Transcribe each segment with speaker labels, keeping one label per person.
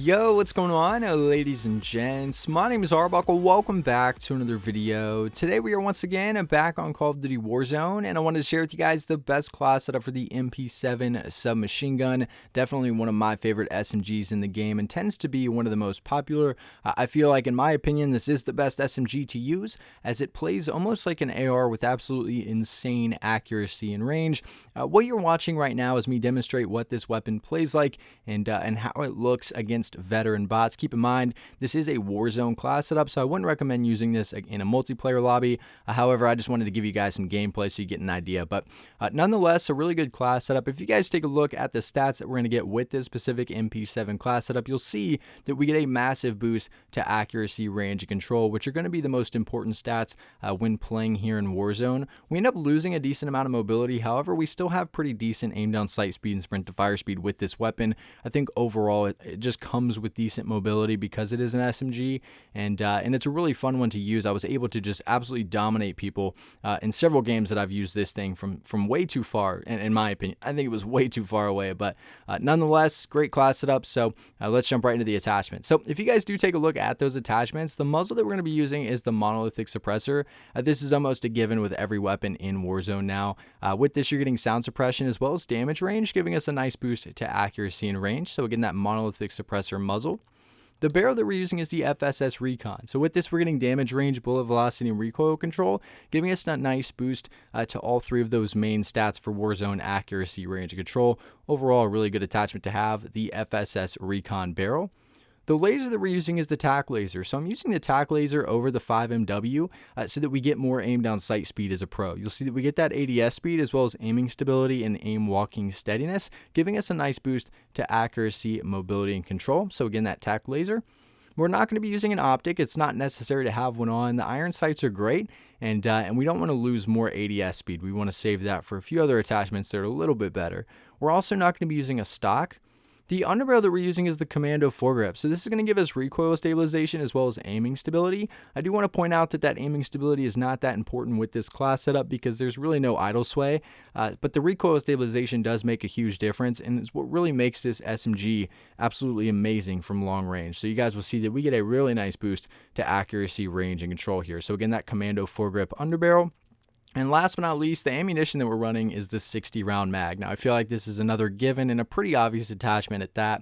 Speaker 1: Yo, what's going on, ladies and gents? My name is Arbuckle. Welcome back to another video. Today we are once again back on Call of Duty Warzone, and I wanted to share with you guys the best class setup for the MP7 submachine gun. Definitely one of my favorite SMGs in the game and tends to be one of the most popular. I feel like, in my opinion, this is the best SMG to use, as it plays almost like an AR with absolutely insane accuracy and range. What you're watching right now is me demonstrate what this weapon plays like and how it looks against veteran bots. Keep in mind, this is a Warzone class setup, so I wouldn't recommend using this in a multiplayer lobby. However, I just wanted to give you guys some gameplay so you get an idea. But nonetheless, a really good class setup. If you guys take a look at the stats that we're going to get with this specific MP7 class setup, you'll see that we get a massive boost to accuracy, range, and control, which are going to be the most important stats when playing here in Warzone. We end up losing a decent amount of mobility. However, we still have pretty decent aim down sight speed and sprint to fire speed with this weapon. I think overall it just comes with decent mobility because it is an SMG, and it's a really fun one to use. I was able to just absolutely dominate people in several games that I've used this thing from way too far, and in my opinion, I think it was way too far away, but nonetheless, great class setup. So let's jump right into the attachment. So if you guys do take a look at those attachments, the muzzle that we're going to be using is the monolithic suppressor. This is almost a given with every weapon in Warzone now. With this, you're getting sound suppression as well as damage range, giving us a nice boost to accuracy and range. So again, that monolithic suppressor muzzle. The barrel that we're using is the FSS Recon. So with this, we're getting damage range, bullet velocity, and recoil control, giving us a nice boost to all three of those main stats for Warzone: accuracy, range, and control. Overall, a really good attachment to have, the FSS Recon barrel. The laser that we're using is the TAC laser. So I'm using the TAC laser over the 5MW so that we get more aim down sight speed as a pro. You'll see that we get that ADS speed as well as aiming stability and aim walking steadiness, giving us a nice boost to accuracy, mobility, and control. So again, that TAC laser. We're not going to be using an optic. It's not necessary to have one on. The iron sights are great, and we don't want to lose more ADS speed. We want to save that for a few other attachments that are a little bit better. We're also not going to be using a stock. The underbarrel that we're using is the Commando foregrip. So this is going to give us recoil stabilization as well as aiming stability. I do want to point out that aiming stability is not that important with this class setup because there's really no idle sway. But the recoil stabilization does make a huge difference, and it's what really makes this SMG absolutely amazing from long range. So you guys will see that we get a really nice boost to accuracy, range, and control here. So again, that Commando foregrip underbarrel. And last but not least, the ammunition that we're running is the 60 round mag. Now, I feel like this is another given and a pretty obvious attachment at that.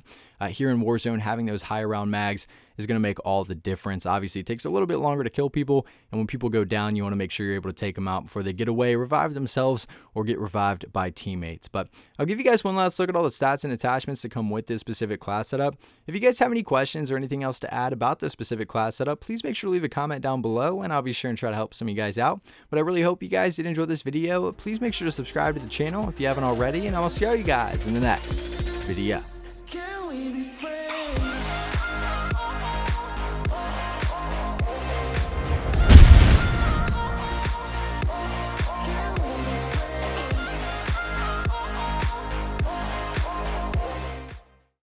Speaker 1: Here in Warzone, having those higher round mags is going to make all the difference. Obviously, it takes a little bit longer to kill people, and when people go down, you want to make sure you're able to take them out before they get away, revive themselves, or get revived by teammates. But I'll give you guys one last look at all the stats and attachments that come with this specific class setup. If you guys have any questions or anything else to add about this specific class setup, please make sure to leave a comment down below, and I'll be sure and try to help some of you guys out. But I really hope you guys did enjoy this video. Please make sure to subscribe to the channel if you haven't already, and I will see all you guys in the next video.